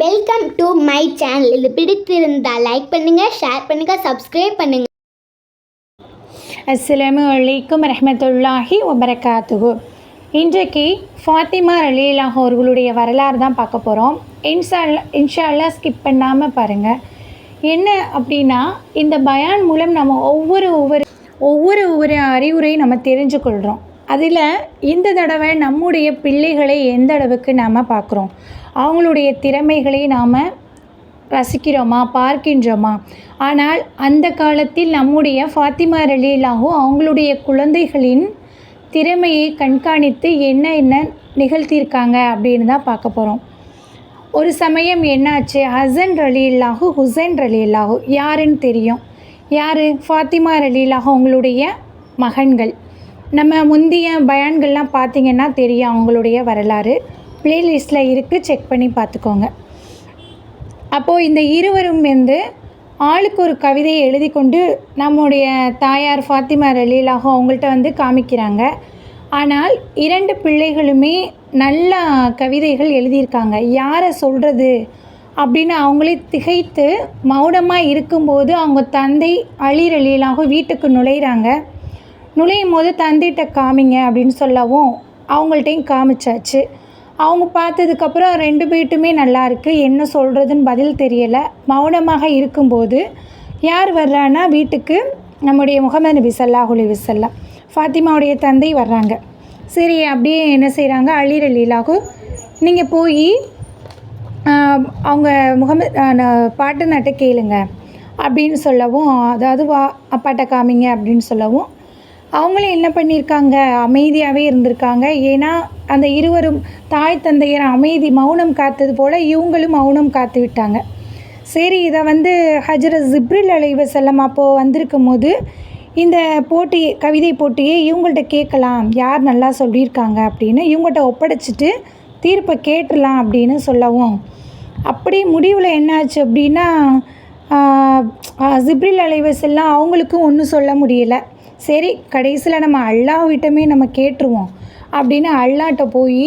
Welcome to my channel. இது பிடித்திருந்தால் like பண்ணுங்கள், ஷேர் பண்ணுங்கள், சப்ஸ்கிரைப் பண்ணுங்கள். அஸ்ஸலாமு அலைக்கும் ரஹ்மத்துல்லாஹி வபரகாத்துஹு. இன்றைக்கு ஃபாத்திமா ரலியல்லாஹு அவர்களுடைய வரலாறு தான் பார்க்க போகிறோம். இன்ஷா அல்லாஹ் ஸ்கிப் பண்ணாமல் பாருங்கள். என்ன அப்படின்னா, இந்த பயான் மூலம் நம்ம ஒவ்வொரு அறிவுரை நம்ம தெரிஞ்சுக்கொள்கிறோம். அதில் இந்த தடவை நம்முடைய பிள்ளைகளை எந்த அளவுக்கு நாம் பார்க்குறோம், அவங்களுடைய திறமைகளை நாம் ரசிக்கிறோமா, பார்க்கின்றோமா? ஆனால் அந்த காலத்தில் நம்முடைய ஃபாத்திமா ரலியல்லாஹு அவங்களுடைய குழந்தைகளின் திறமையை கண்காணித்து என்ன நிகழ்த்தியிருக்காங்க அப்படின்னு தான் பார்க்க போகிறோம். ஒரு சமயம் என்னாச்சு, ஹசன் ரலியல்லாஹு ஹுசைன் ரலியல்லாஹு யாருன்னு தெரியும். யார்? ஃபாத்திமா ரலியல்லாஹு அவங்களுடைய மகன்கள். நம்ம முந்தைய பயான்கள்லாம் பார்த்திங்கன்னா தெரியும் அவங்களுடைய வரலாறு. ப்ளேலிஸ்ட்டில் இருக்குது, செக் பண்ணி பார்த்துக்கோங்க. அப்போது இந்த இருவரும் ஆளுக்கு ஒரு கவிதையை எழுதி கொண்டு நம்முடைய தாயார் ஃபாத்திமா ரலியல்லாஹு அவங்கள்ட்ட காமிக்கிறாங்க. ஆனால் 2 பிள்ளைகளுமே நல்ல கவிதைகள் எழுதியிருக்காங்க. யாரை சொல்கிறது அப்படின்னு அவங்களே திகைத்து மௌனமாக இருக்கும்போது அவங்க தந்தை அலி ரலியல்லாஹு வீட்டுக்கு நுழையும் போது தந்தைகிட்ட காமிங்க அப்படின்னு சொல்லவும் அவங்கள்ட்டையும் காமிச்சாச்சு. அவங்க பார்த்ததுக்கப்புறம் 2 பேர்ட்டுமே நல்லாயிருக்கு, என்ன சொல்கிறதுன்னு பதில் தெரியலை. மௌனமாக இருக்கும்போது யார் வர்றான்னா வீட்டுக்கு நம்முடைய முகமது நபி ஸல்லல்லாஹு அலைஹி வஸல்லம், ஃபாத்திமாவுடைய தந்தை வர்றாங்க. சரி, அப்படியே என்ன செய்கிறாங்க, அலி ரலியல்லாஹு நீங்கள் போய் அவங்க பாட்டனாட்ட கேளுங்க அப்படின்னு சொல்லவும், அதாவது அப்பாட்ட காமிங்க அப்படின்னு சொல்லவும் அவங்களும் என்ன பண்ணியிருக்காங்க, அமைதியாகவே இருந்திருக்காங்க. ஏன்னா அந்த இருவரும் தாய் தந்தையர் மௌனம் காத்தது போல் இவங்களும் மௌனம் காத்து விட்டாங்க. சரி, இதை ஹஜ்ரத் ஜிப்ரில் அலைஹி வஸல்லம் அப்போது வந்திருக்கும் போது இந்த கவிதை போட்டியை இவங்கள்ட்ட கேட்கலாம், யார் நல்லா சொல்லியிருக்காங்க அப்படின்னு இவங்கள்ட்ட ஒப்படைச்சிட்டு தீர்ப்பை கேட்டுடலாம் அப்படின்னு சொல்லவும், அப்படி முடிவில் என்னாச்சு அப்படின்னா ஜிப்ரில் அலைஹி வஸல்லம் அவங்களுக்கும் ஒன்றும் சொல்ல முடியலை. சரி, கடைசியில் நம்ம அல்லாஹ்விட்டமே நம்ம கேட்டுருவோம் அப்படின்னு அல்லாஹ்ட்ட போய்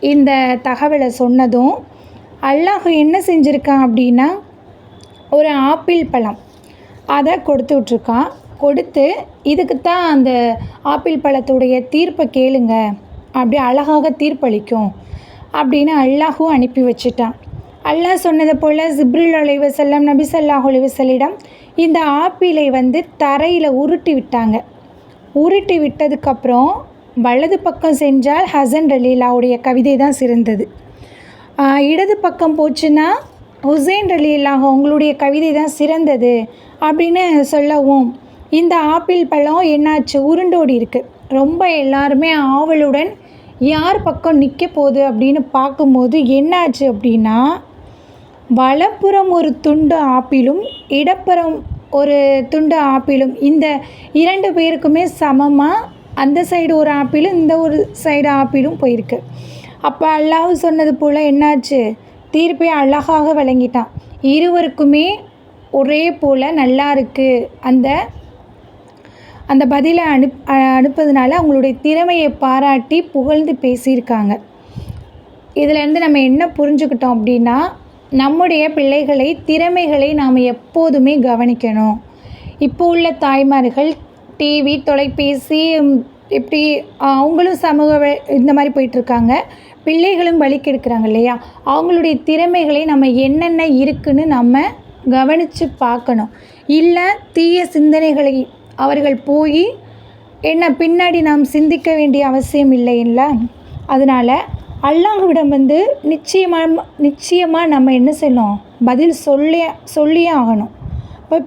இந்த தகவலை சொன்னதும் அல்லாஹ் என்ன செஞ்சுருக்கான் அப்படின்னா, ஒரு ஆப்பிள் பழம் அதை கொடுத்து விட்ருக்கான். கொடுத்து இதுக்கு தான் அந்த ஆப்பிள் பழத்துடைய தீர்ப்பை கேளுங்க, அப்படி அழகாக தீர்ப்பளிக்கும் அப்படின்னு அல்லாஹும் அனுப்பி வச்சுட்டான். அல்லாஹ் சொன்னதை போல் ஜிப்ரில் அலைஹி வஸல்லம் நபி ஸல்லல்லாஹு அலைஹி வஸல்லம் இந்த ஆப்பிளை தரையில் உருட்டி விட்டாங்க. உருட்டி விட்டதுக்கப்புறம் வலது பக்கம் சென்றால் ஹசன் ரலியல்லாஹுடைய கவிதை தான் சிறந்தது. இடது பக்கம் போச்சுன்னா ஹுசைன் ரலியல்லாஹு அவங்களுடைய கவிதை தான் சிறந்தது அப்படின்னு சொல்லவும், இந்த ஆப்பிள் பழம் என்னாச்சு, உருண்டோடி இருக்குது. ரொம்ப எல்லாருமே ஆவலுடன் யார் பக்கம் நிற்க போகுது அப்படின்னு பார்க்கும்போது என்னாச்சு அப்படின்னா, வலப்புறம் ஒரு துண்டு ஆப்பிளும் இடப்புறம் ஒரு துண்டு ஆப்பிளும், இந்த 2 பேருக்குமே சமமாக அந்த சைடு ஒரு ஆப்பிளும் இந்த ஒரு சைடு ஆப்பிளும் போயிருக்கு. அப்போ அல்லாஹ் சொன்னது போல் என்னாச்சு, தீர்ப்பை அழகாக வழங்கிட்டான். இருவருக்குமே ஒரே போல் நல்லா இருக்குது. அந்த பதிலை அனுப்பதுனால அவங்களுடைய திறமையை பாராட்டி புகழ்ந்து பேசியிருக்காங்க. இதிலேருந்து நம்ம என்ன புரிஞ்சுக்கிட்டோம் அப்படின்னா, நம்முடைய திறமைகளை நாம் எப்போதுமே கவனிக்கணும். இப்போ உள்ள தாய்மார்கள் டிவி, தொலைபேசி இப்படி அவங்களும் இந்த மாதிரி போயிட்டுருக்காங்க. பிள்ளைகளும் வழிக்கெடுக்கிறாங்க இல்லையா? அவங்களுடைய திறமைகளை நம்ம என்னென்ன இருக்குதுன்னு நம்ம கவனித்து பார்க்கணும். இல்லை தீய சிந்தனைகளை அவர்கள் போய் பின்னாடி நாம் சிந்திக்க வேண்டிய அவசியம் இல்லைல்ல. அதனால் அல்லாஹ்விடம் நிச்சயமாக நம்ம என்ன செய்யணும், பதில் சொல்லியே ஆகணும். இப்போ